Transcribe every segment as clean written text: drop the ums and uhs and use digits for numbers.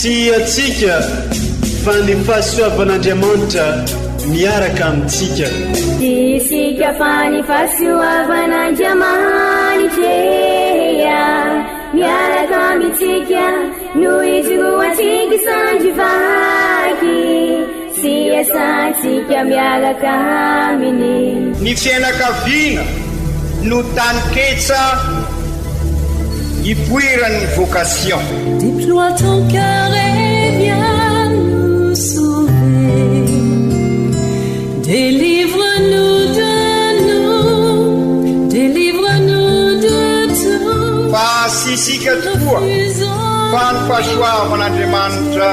atsika fa ny fahasoavan'Andriamanitra miaraka amintsika. Isika fa ny fahasoavan'Andriamanitra miaraka amintsika noho izoatsika sandrivaky sy asantsika miaraka aminy. Ny fianakaviana no taniketsa ipoiran'ny vocation. Déploie ton cœur et viens nous sauver. Délivre-nous de tout. Fa sisika tokoa fa ny fahasoavan'Andriamanitra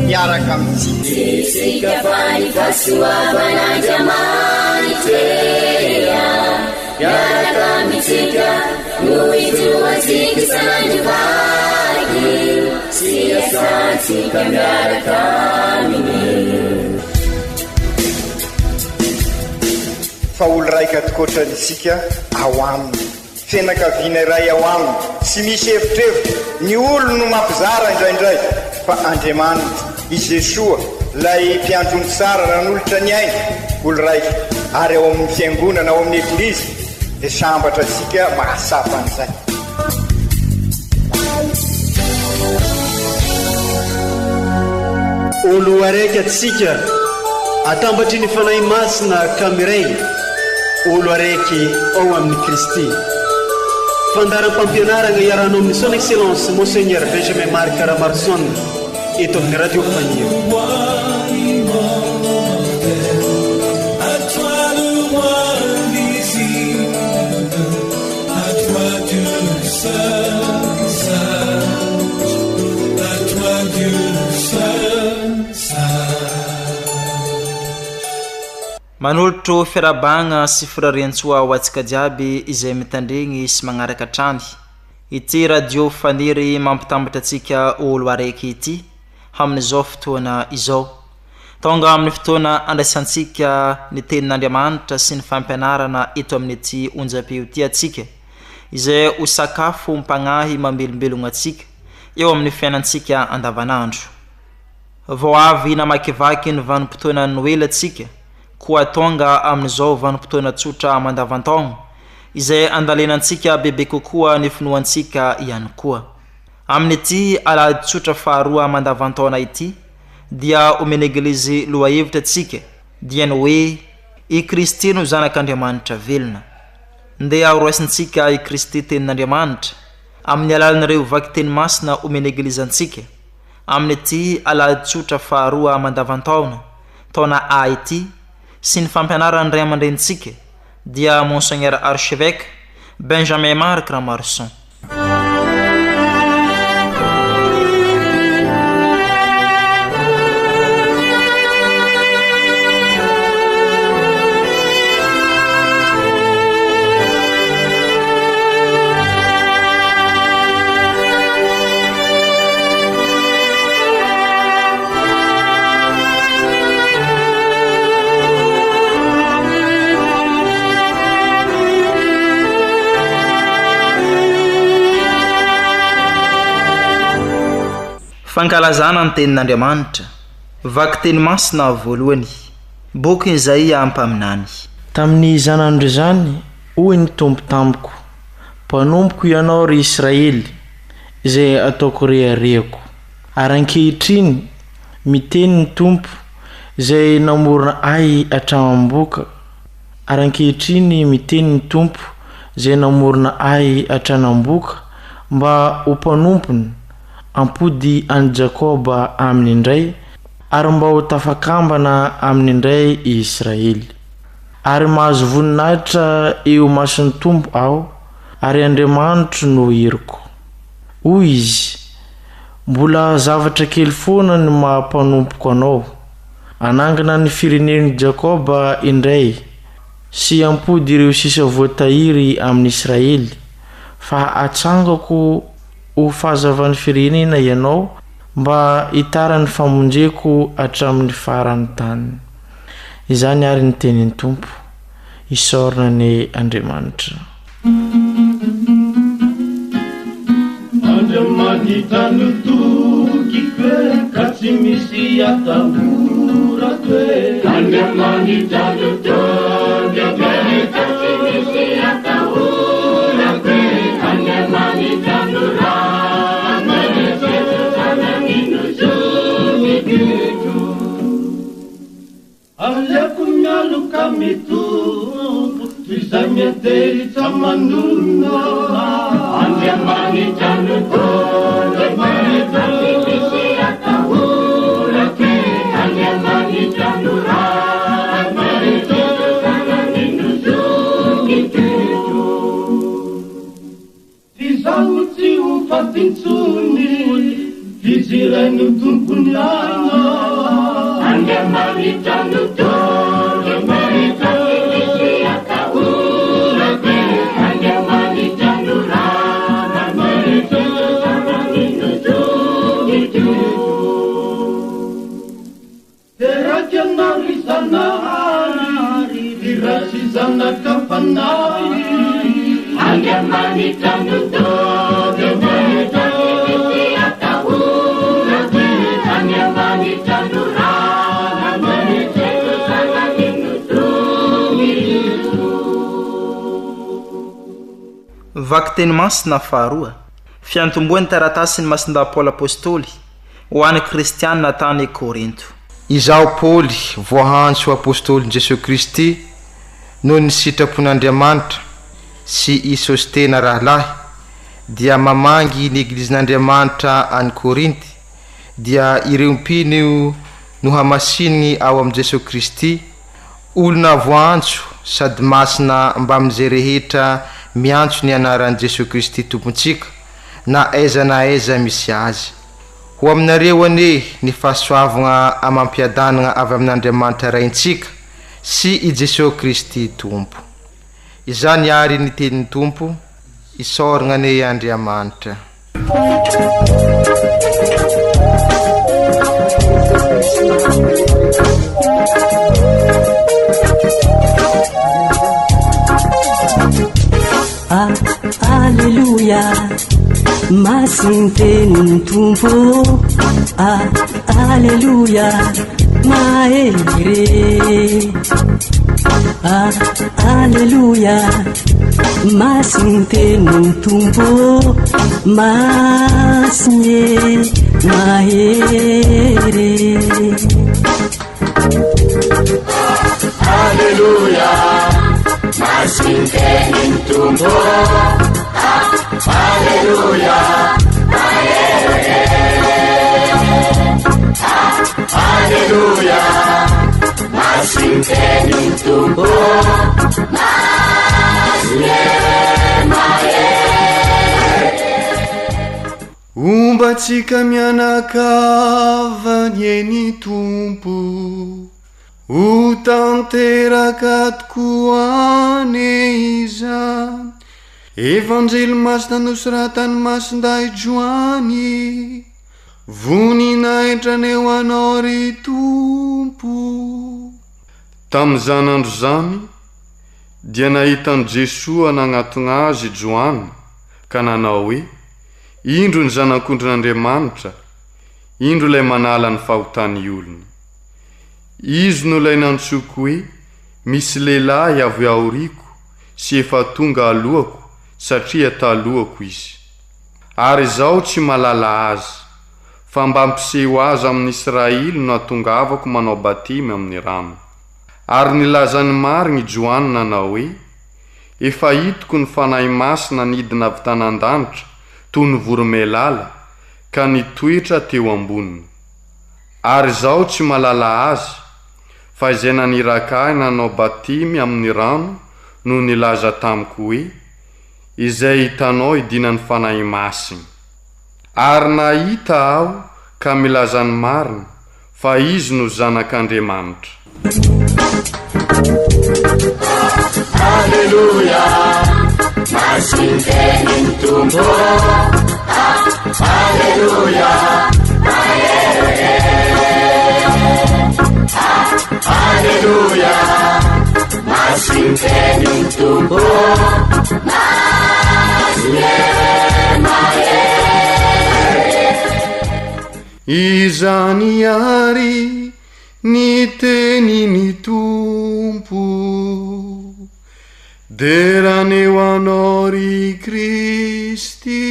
miaraka amintsika. Sisika fa ny fahasoavan'Andriamanitra miaraka amintsika noho izoatsika sandrivaky sy asantsika miaraka aminy. Fa olo raika atokotran'isika ao aminy, fianakaviana iray ao aminy, tsy misy hevitrevitra. Ny olo no mampizara indraindray, fa Andriamanitra i Jesoa lay mpiandrony tsara ranolotra ny aina olo raika, ary ao amin'ny fiangonana ao amin'ny eglizy dia sambatra tsika mahasapa an'izay. Olo araiky atsika atambatry ny fanahy masina kamiray, olo araiky ao amin'ny Kristy. Fandaram-pampianarana iaranao amin'ny son excellence Monseigneur Benjamin Marc Caramarson eto amin'ny radio Fania. Manolotro fiarabagna sy firariantsoa ho antsika jiaby izay mitandregny sy magnaraka trany. Ity radio faniry mampitambatra antsika olo araiky ity amin'izao fotoana izao. Tonga amin'ny fotoana andraisantsika ny tenin'Andriamanitra sy ny fampianarana eto amin'ny ity onjam-peo ity atsika, izay ho sakafo mpagnahy mamelombelogna atsika eo amin'ny fiainantsika andavanandro. Vao avy namakivaky ny vanim-potoana Noely atsika, koa tonga amin'izao vanim-potoana tsotra mandavantaona izay andalenantsika bebe kokoa ny finoantsika ihany koa. Amin'ity alahady tsotra faharoa mandavantaona ity dia omeny eglizy loha hevitra atsika dia ny hoe i Kristy no zanak'Andriamanitra velona. Ndeha aroasintsika i Kristy tenin'Andriamanitra amin'ny alalan'ireo vaky teny masina omeny eglizy antsika amin'ity alahady tsotra faharoa mandavantaona taona A ity sy ny fampianaran'ny ray aman-drenitsika dia Monseigneur Archevêque Benjamin Marc Caramarson. Fankalazana ny tenin'Andriamanitra, vaky teny masina voalohany, boky izay ampaminany. Tamin'ny zanandro zany, hoy ny tompo tamiko, mpanompoko ianao ry Israely, izay ataoko reharehako. Ary ankehitriny, miteny ny tompo, izay namorona ahy atramam-boka. Ary ankehitriny miteny ny tompo, izay namorona ahy atranam-boka, mba ho mpanompony ampody an Jakoba amin'ny indray, ary mba ho tafakambana amin'ny indray i Israely. Ary mahazo voninahitra eo mason'ny tompo aho, ary Andriamanitra no hiriko. Hoy izy, mbola zavatra kely foana ny mahampanompoko anao, anangana ny firenen'i Jakoba indray, sy ampody ireo sisa voatahiry amin'ny Israely, fa atsangako ho fahazavan'ny firenena ianao mba hitara ny famonjeko hatramin'ny faran'ny tany. Izany ary ny tenin'ny tompo, isaorana ny Andriamanitra. Andriamanitra no toky Vaky teny masina faharoa fiantomboany taratasy ny masinda Paul apôstôly ho an'ny kristianina tany Korinto. Izao Paul voahantsy ho apôstôly Jesosy Kristy noho ny sitrapon'Andriamanitra sy i Sostena rahalahy dia mamangy ny eglizin'Andriamanitra any Korinty dia ireo mpino no hamasininy ao am Jesosy Kristy olona voantso sady masina mba am'izay rehetra miantso ny anaran'i Jesosy Kristy tompontsika na aiza misy azy. Ho aminareo ane ny fahasoavagna amampiadanagna avy amin'Andriamanitra raintsika sy i Jesosy Kristy tompo. Izany ary ny tenin'ny tompo isoragna ane Andriamanitra. Alleluia, masin tenin tumpo. Alleluia, maere. Alleluia, masin tenin tumpo. Masye maere. Alleluia, masin tenin tumpo. Alleluia, Alleluia, masin tenin tumpo. Umbatsika mianakava ny tompo ho tanteraka tokoa ane izany evanjely masina nosoratany masinday joany voninahitra ho anao ry tompo. Tamin'izany andro zany dia nahitany Jesosy nagnatona azy Joana ka nanao hoe indro ny zanak'Andriamanitra, indro lay manala ny fahotany olona. Izy no lay nantsoko hoe misy lehilahy avy aoriko sy efa tonga alohako satria talohako izy. Ary zao tsy malala azy fa mba ampiseho azy amin'ny Israely no atongavako manao batimy amin'ny rano. Ary nilazany marigny Joana nanao hoe efa hitako ny fanahy masina nidina avy tanan-danitra toy ny voromailala ka nitoetra teo amboniny. Ary zao tsy malala azy fa izay naniraka ahy nanao batimy amin'ny rano no nilaza tamiko hoe izay hitanao idinany fanahy masina. Ary nahita aho ka milazany marina fa izy no zanak'Andriamanitra. Alleluia, masin tenin tumpo. Alleluia, Alleluia, masin tenin tumpo. izany ary ny teny ny tompo de raneo anao ry Kristy.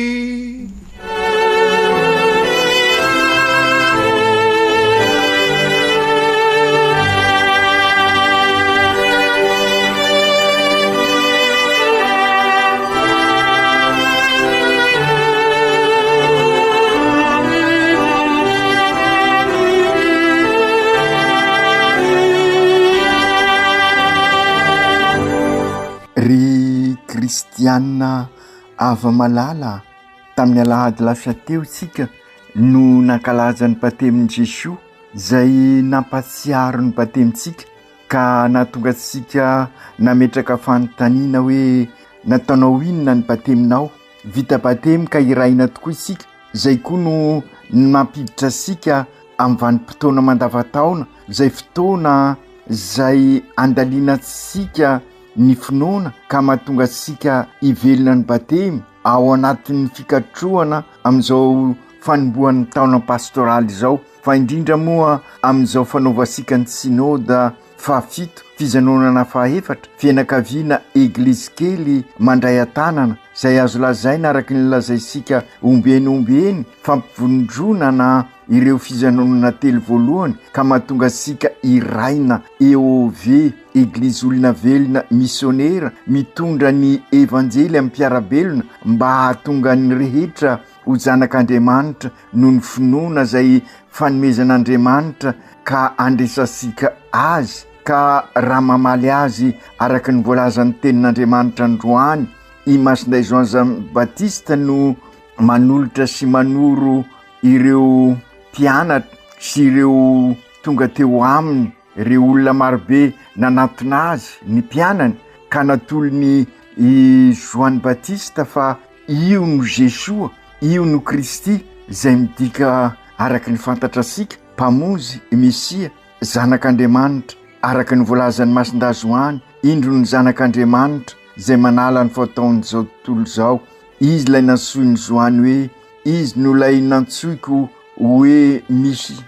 Ry kristianina ava malala, tamin'ny alahady lasa teo tsika no nankalaza ny batemin'i Jesosy zay nampatsiaro ny batemintsika ka nahatonga tsika nametraka fanontaniana hoe nataonao inona ny bateminao, vita batemy ka iraina tokoa isika, zay koa no mampiditra sika amin'ny vanim-potoana mandavataona, zay fotoana zay andaliana tsika ny finoana ka mahatonga sika ivelona ny batemy ao anatin'ny fikatroana amin'izao fanombohan'ny taona pastoraly izao, fa indrindra moa amin'izao fanaovasika ny synôda fahafito fijanonana fahaefatra fianakaviana eglizy kely mandray an-tanana zay azo lazaina araka ny lazaisika ombeny fampivondronana ireo fijanonana telo voalohany ka mahatonga sika iraina EOV eglizy olona velona missionnaire mitondra ny evanjely amin'ny mpiarabelona mba hahatonga ny rehetra ho zanak'Andriamanitra noho ny finoana zay fanomezan'Andriamanitra ka andresasika azy ka raha mamaly azy araka ny voalazan'ny tenin'Andriamanitra androany. I Masinday Jean Baptiste no manolotra sy manoro ireo mpianatra sy ireo tonga teo aminy, ireo olona marobe nanatona azy ny mpianany ka natolony i Joan Baptiste fa io no Jesosy, io no Kristy zay midika araka ny fantatra sika mpamonjy Mesia, zanak'Andriamanitra araka ny voalazan'ny Masinday Joany, indro ny zanak'Andriamanitra zay manala ny fataon'izao tontolo zao. Izy lay nantsoiny Joany hoe izy no lay nantsoiko hoe misy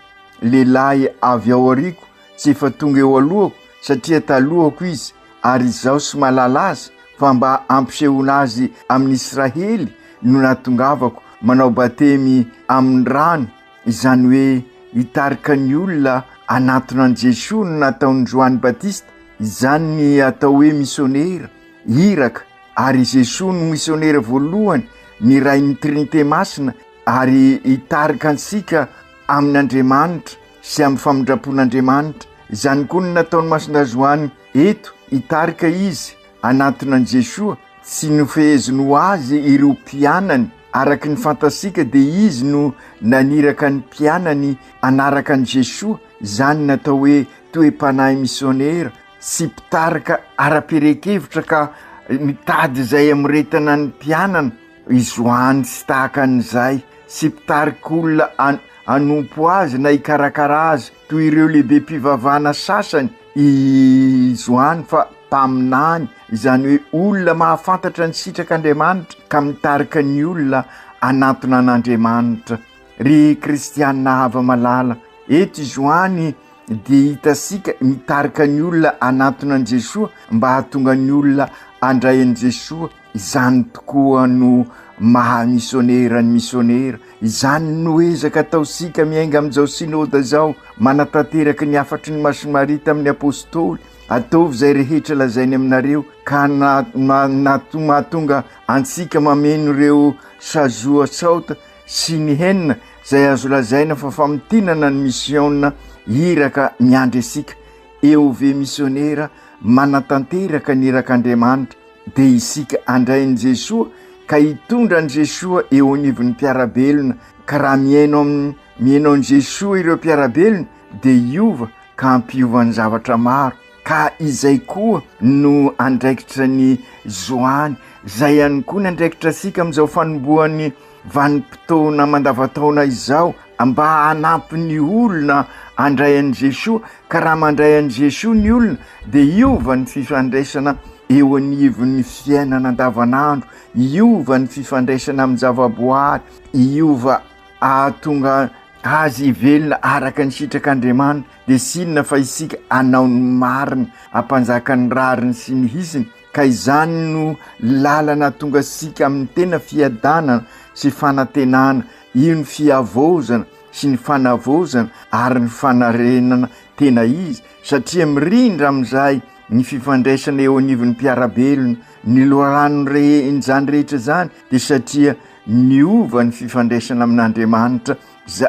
lehilahy avy ao ariko tsy efa tonga eo alohako satria talohako izy ary izao sy malala azy fa mba ampisehoana azy amin'ny Israely no natongavako manao batemy amin'ny rano, izany hoe hitarika ny olona anatona an' Jesosy no nataon'ny Joany Baptiste, izany ny atao hoe missionnaire iraka, ary Jesosy no missionnaire voalohany ny rain'ny Trinité masina ary hitarika ansika amin'Andriamanitra sy amin'ny famindrapon'Andriamanitra. Izany koa no nataon'ny Masinday Joany eto, hitarika izy anatona an' Jesosy tsy nofeheziny ho azy ireo mpianany araka ny fantasika dia izy no naniraka ny mpianany anaraka an' Jesosy, izany natao hoe toe-panahy missionnaire sy mpitarika ara-perekevitra ka mitady izay amiretana ny mpianana izoany sy tahaka an'izay sy mpitarika olona anompo azy na hikarakara azy toy ireo lehibe mpivavahana sasany izoany fa mpaminany, izany hoe olona mahafantatra ny sitrak'Andriamanitra ka mitarika ny olona anatona an'Andriamanitra. Ry kristianina ava malala, eto izoany dia hitasika mitarika ny olona anatona an' Jesosy mba hahatonga ny olona andray an' Jesosy. Izany tokoa no maha missionnaire ny missionnaire, izany no ezaka ataosika miainga amin'izao synôda zao manatanteraka ny afatry ny masomarita amin'ny apôstôly. Ataovy zay rehetra lazainy aminareo ka mahatonga ansika mameno ireo sazoa saota sy ny henina zay azo lazaina fa famitinana ny missionna iraka miandry asika. EOV missionnaire manatanteraka ny irak'Andriamanitra dia isika andrain'i Jesosy ka hitondra an' Jesosy eo anivon'ny mpiarabelona, ka raha miaino an' Jesosy ireo mpiarabelona dia iova ka ampiova ny zavatra maro. Ka izay koa no andraikitra ny Joany, zay ihany koa ny andraikitra asika amin'izao fanombohan'ny vanim-potoana mandavataona izao mba hanampy ny olona andray an' Jesosy. Ka raha mandray an' Jesosy ny olona dia iova ny fifandraisana eo anivon'ny fiainana andavanandro, iova ny fifandraisana amin'ny zavaboary, iova ahatonga azy ivelona araka ny sitrak'Andriamanitra dia sinona fa isika anao ny marina ampanjaka ny rariny sy ny hisiny ka izany no lalana tonga sika amin'ny tena fiadanana sy fanantenana io ny fiavozana sy ny fanavozana ary ny fanarenana tena izy satria mirindra amin'izay ny fifandraisana eo anivon'ny mpiarabelona ny loharano izany rehetra zany dia satria niova ny fifandraisana amin'Andriamanitra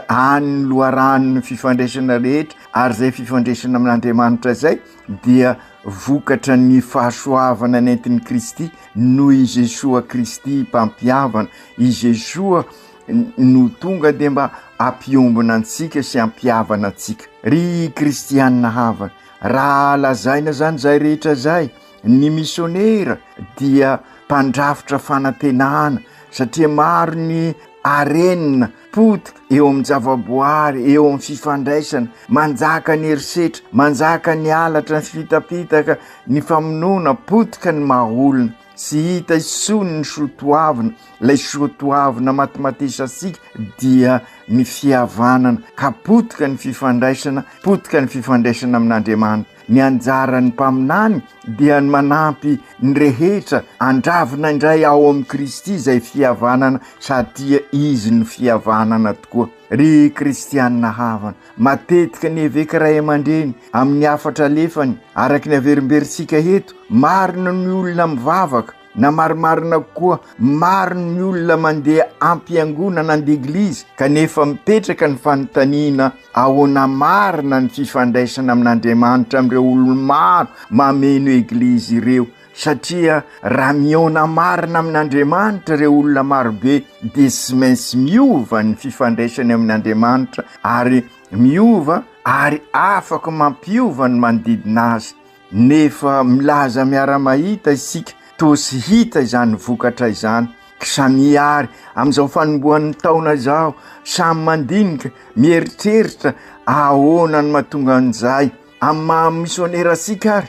any ny loharano ny fifandraisana rehetra ary zay fifandraisana amin'Andriamanitra zay dia vokatra ny fahasoavana nentin'ny Kristy noho i Jesoa Kristy mpampiavana i Jesoa no tonga dia mba ampiombona antsika sy ampiavana antsika ry kristianina havana raha lazaina zany zay rehetra zay ny misionera dia mpandrafitra fanantenana satria maro ny arenina potika eo amin'ny javaboary eo amin'ny fifandraisana manjaka ny herisetra manjaka ny alatra ny fitapitaka ny famonoana potika ny mahaolona sy hita isony ny soatoavina lay soatoavina matimatesa asika dia ny fihavanana ka potika ny fifandraisana amin'Andriamanitra ny anjarany mpaminany dia manampy ny rehetra andravina indray ao amin'ny Kristy zay fihavanana satria izy ny fihavanana tokoa ry kristianina havana matetika ny eveka ray aman-dreny amin'ny afatra lefany araky ny averimberitsika eto marina ny olona mivavaka na marimarina koa maro ny olona mandeha ampiangonana an'eglizy kanefa mipetraka ny fanontaniana ahoana marina ny fifandraisana amin'Andriamanitra amin'ireo olona maro mameno eglizy ireo satria raha miona marina amin'Andriamanitra ireo olona marobe dia sy maintsy miova ny fifandraisany amin'Andriamanitra ary miova ary afaka mampiova ny manodidina azy nefa milaza miara-mahita isika tosy hita izany vokatra izany samiary amin'izao fanombohan'ny taona zao samy mandinika mieritreritra ahoana ny mahatonga an'izay amin'ny maha-misionera sika ary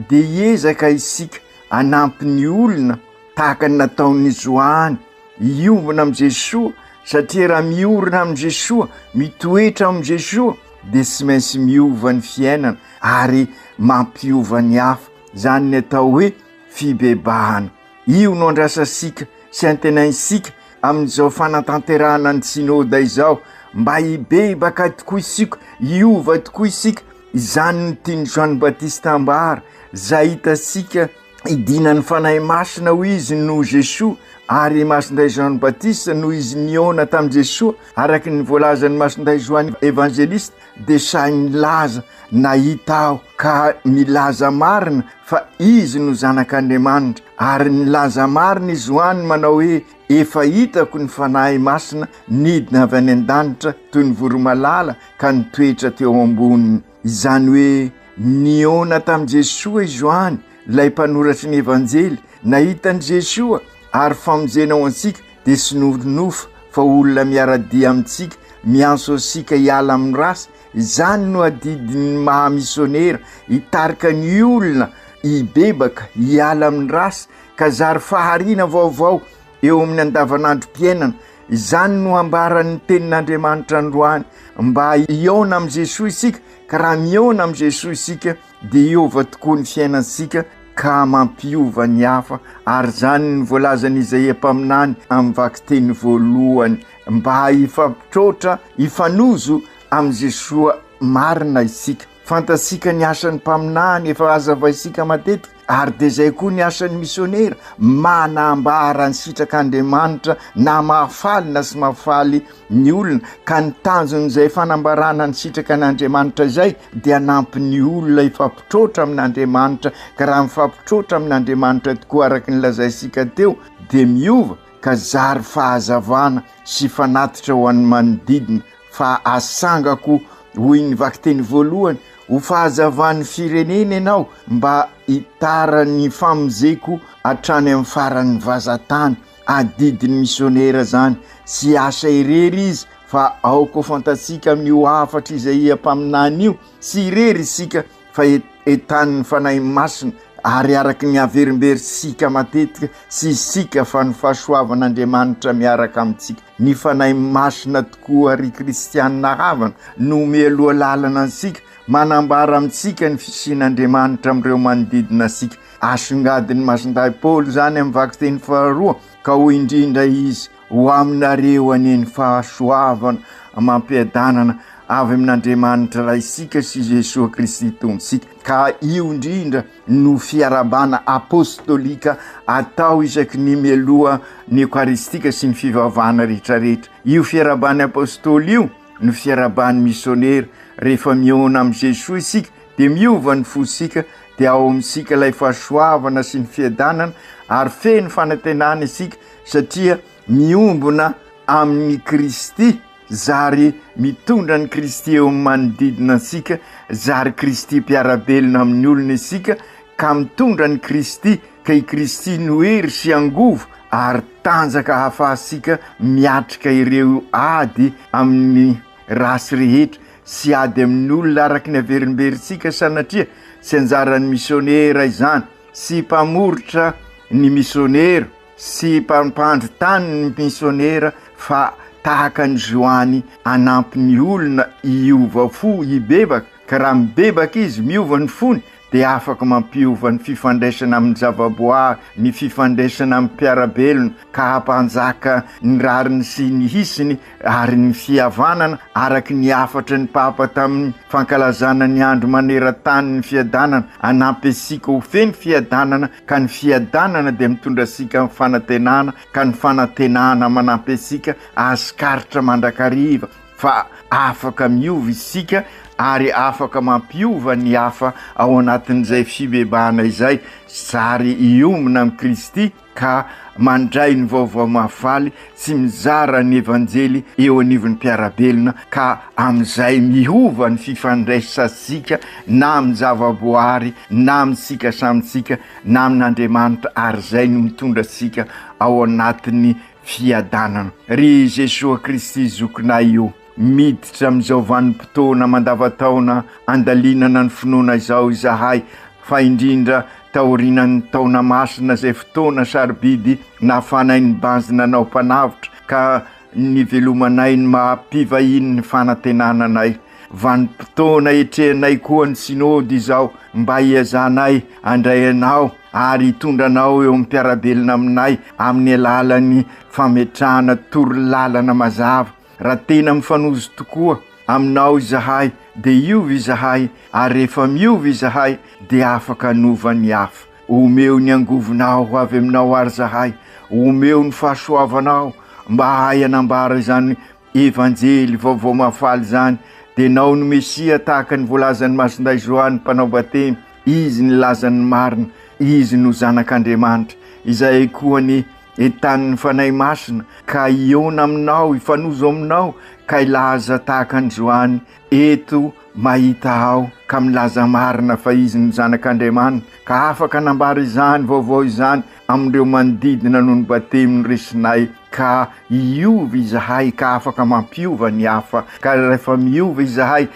dia hiezaka isika anampy ny olona tahaka ny nataon'ny Zoany iombona amin'ny Jesoa satria raha miorina amin'ny Jesoa mitoetra amin'ny Jesoa dia sy maintsy miova ny fiainana ary mampiova ny hafa zany ny atao hoe fibebahana io no andrasasika sy antenaisika amin'izao fanatanterahana ny sinoda izao mba hibebaka tokoa isika hiova tokoa isika izany ny tiany Joany Batista ambara zay hitasika idinany fanahy masina ho izy no Jesoa ary masinday Joany Batista no izy niona tamin'i Jesoa araky ny voalazany masinday Joany evangelista dia sainy laza nahita aho ka milaza marina fa izy no zanak'Andriamanitra ary nilaza marina izy Joany manao hoe efa hitako ny fanahy masina nidina avy any an-danitra toy ny voromalala ka nitoetra teo amboniny izany hoe niona tamin'i Jesoa izy Joany lay mpanoratry ny evanjely nahitany Jesoa ary famonjena ao antsika dia sy nonofa fa olona miaradia amintsika mianso asika hiala amin'ny rasy izany no adidiny maha-misionera hitarika ny olona hibebaka hiala amin'ny rasy ka zary fahariana vaovao eo amin'ny andavanandrom-piainana izany no ambaran'ny tenin'Andriamanitra androany mba hiona amin'ny Jesoa isika ka raha miona amin'ny Jesoa isika dia hiova tokoa ny fiainansika ka mampiova ny hafa ary zany ny voalazany Isaia mpaminany amin'ny vaky teny voalohany mba hifampitrotra hifanozo amin'ny Jesoa marina isika fantasika ny asan'ny mpaminany efa azavaisika matetika ary dia zay koa ny asan'ny misionera manambara ny sitrak'Andriamanitra na mahafaly na sy mahafaly ny olona ka ny tanjon'izay fanambarana ny sitrak'Andriamanitra zay dia nampy ny olona hifampitrotra amin'Andriamanitra ka raha mifampitrotra amin'Andriamanitra tokoa araky ny lazaisika teo dia miova ka zary fahazavana sy fanatitra ho an'ny manodidina fa asangako hoy ny vaky teny voalohany ho fahazavan'ny firenena ianao mba hitara ny famonjeko hatrany amin'ny faran'ny vazatany adidiny misionera zany sy asa irery izy fa aoko fantasika amin'io afatra Isaia mpaminany io sy irery isika fa etan'ny fanahy masina ary araky ny averimberitsika matetika sy isika fa ny fahasoavan'Andriamanitra miaraka amintsika. Ny fanahy masina tokoa ry kristianina havana no mialoha lalana ansika, manambara amintsika ny fisian'Andriamanitra amin'ireo manodidina asika. Asongadiny masindahy Paoly zany amin'ny vaky teny 2 ka ho indrindra izy ho aminareo aneny fahasoavana mampiadanana avy amin'Andriamanitra raha isika sy Jesosy Kristy tombontsika. Ka io indrindra no fiarabana apostolika atao isaky ny mialoha ny Eukaristika sy ny fivavahana rehetrarehetra. Io fiarabany apôstôly io no fiarabany misionera. Rehefa miona amin'ny Jesosy isika dia miova ny fosika, dia ao amintsika ilay fahasoavana sy ny fiadanana ary feno fanantenana isika satria miombona amin'ny Kristy zary mitondra ny Kristy eo amin'ny manodidina ansika, zary Kristy mpiarabelona amin'ny olona isika ka mitondra ny Kristy ka i Kristy no hery sy angovo ary tanjaka ahafahasika miatrika ireo ady amin'ny rasy rehetra sy ady amin'ny olona araky ny averimberitsika sanatria sy anjaran'ny misionera izany sy mpamoritra ny misionera sy mpampandro tany ny misionera fa tahaka ny Joany anampy ny olona iova fo ibebaka ka raha mibebaka izy miova ny fony dia afaka mampiova ny fifandraisana amin'ny zavaboary, ny fifandraisana amin'ny mpiarabelona ka hampanjaka ny rariny sy ny hisiny ary ny fihavanana araky ny afatra ny Papa tamin'ny fankalazana ny andro maneran-tany ny fiadanana anampy asika ho feno fiadanana ka ny fiadanana dia mitondra asika amin'ny fanantenana ka ny fanantenana manampy asika ahasikaritra mandrakariva fa afaka miova isika ary afaka mampiova ny hafa ao anatin'izay fibebahana izay zary iomina amin'ny Kristy ka mandray ny vaovao mahafaly sy mizara ny evanjely eo anivon'ny mpiarabelona ka amin'izay miova ny fifandraisantsika na amin'ny zavaboary na amintsika samitsika na amin'Andriamanitra ary zay no mitondra asika ao anatin'ny fiadanana. Ry Jesosy Kristy zokinay io miditra amin'izao vanim-potoana mandavataona andalinana ny finoana izao izahay fa indrindra taorinan'ny taona masina zay fotoana sarobidy nafanay ny banjina anao mpanavitra ka nivelomanay ny mampivahiny ny fanantenananay. Vanim-potoana etrehanay koa ny sinody izao mba hiazanay andray anao ary hitondranao eo mpiarabelona aminay amin'ny alalan'ny fametrahana torolalana mazava. Raha tena mifanozo tokoa aminao izahay dia iova izahay ary rehefa miova izahay dia afaka nova ny hafa. Omeo ny angovinao avy aminao ary zahay, omeo ny fahasoavanao mba hay anambara izany evanjely vaovao mahafaly zany dia nao no Mesia tahaka ny voalazan'ny masinday Joany mpanao batemy. Izy ny lazan'ny marina, izy no zanak'Andriamanitra izay koa ny entan'ny fanahy masina ka iona aminao, ifanozo aminao ka ilaza tahaka ny Joany eto mahita ao ka milaza marina fa izy ny zanak'Andriamanitra ka afaka nambara izany vaovao izany amin'ireo manodidina noho ny batemy resinay ka iova izahay ka afaka mampiova ny hafa ka rehefa miova izahay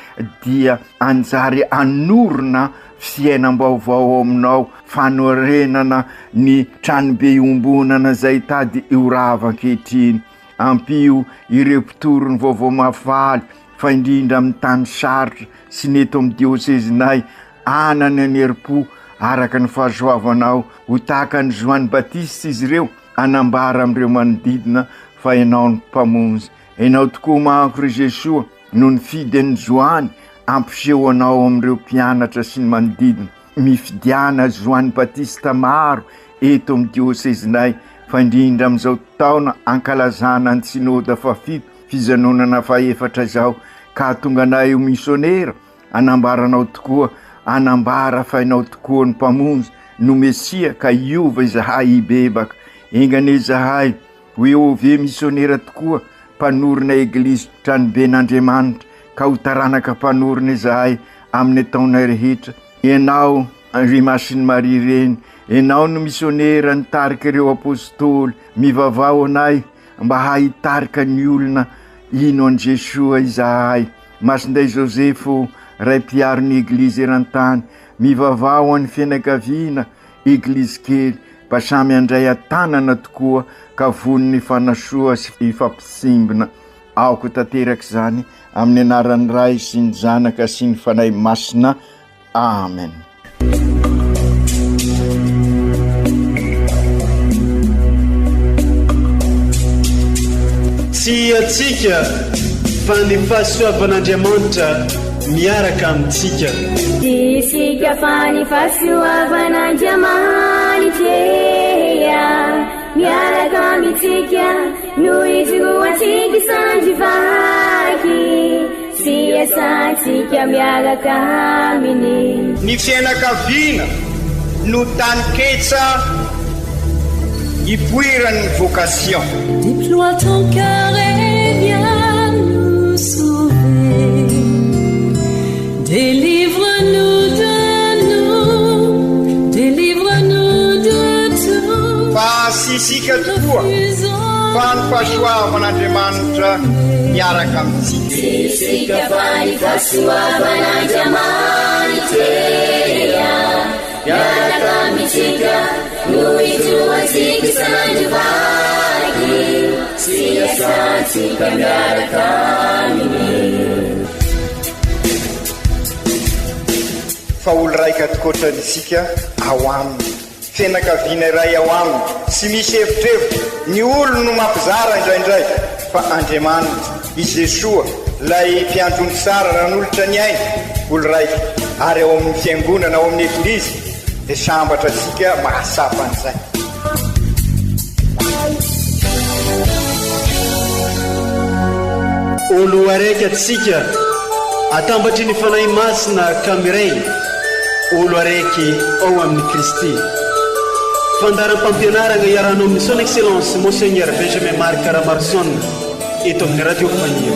dia anjary anorona fiainam-baovao aminao fanorenana ny tranobe iombonana zay tady iorava ankehitriny. Ampio ireo mpitoro ny vaovao mahafaly fa indrindra amin'ny tany sarotra sy neto amin'ny diosezinay anany anerim-po araka ny fahasoavanao ho tahaka ny Joany Batista izy ireo anambara amin'ireo manodidina fa ianao ny mpamonjy. Ianao tokoa manko ry Jesosy no nifidy an'ny Joany ampiseho anao amin'ireo mpianatra sy ny manodidina mifidiana Joany Batista maro eto amin'ny diosezinay fa indrindra amin'izao taona ankalazana ny sinôda fafito fijanonana faefatra izao ka tonga anay ho misionera anambaranao tokoa anambara fa ianao tokoa ny mpamonjy no Mesia ka iova izahay ibebaka. Engane izahay ho ove misionera tokoa mpanorina eglizy tranoben'Andriamanitra ka ho taranaka mpanorina izahay amin'ny taona rehetra. Ianao ry Masiny Maria reny, ianao no misionera nitarika ireo apôstôly mivavao anay mba hahitarika ny olona ino an' Jesosy izahay. Masinday Josefo ray mpiaro ny eglizy eran-tany mivavao any fianakaviana eglizy kely mba samy andray atanana tokoa ka vonony fanasoa sy ifampisimbina aoko tanteraka zany amin'ny anaran'ny ray sy ny zanaka sy ny fanahy masina. Amen. Tsy atsika fa ny fahasoavan'Andriamanitra miaraka amintsika. Isika fa ny fahasoavan'Andriamanitra miaraka amintsika noho izoatsika sandrivaky sy asantsika miaraka aminy. Ny fianakaviana no taniketsa ipoiran'ny vocation. Déploie ton cœur et viens nous sauver. Délivre-nous de nous, délivre-nous de tout. Fasisika tokoa fa ny fahasoavan'Andriamanitra miaraka amintsika. Isika fa ny fahasoavan'Andriamanitra miaraka amintsika noho izoatsika sandrivaky sy asantsika miaraka aminy. Fa olo raika atokotran'isika ao aminy, fianakaviana iray ao aminy, sy misy hevitrevitra ny olo no mampizara indraindray fa Andriamanitra i Jesoa lay mpiandrony tsara ranolotra ny aina olo raika ary ao amin'ny fiangonana ao amin'ny eglizy dia sambatra atsika mahasapan'izay. Olo araiky atsika atambatry ny fanahy masina kamiray, olo araiky ao amin'ny Kristy. Fandaram-pampianarana iaranao amin'ny son excellence Monseigneur Benjamin Marc Caramarson eto amin'ny radio Fania.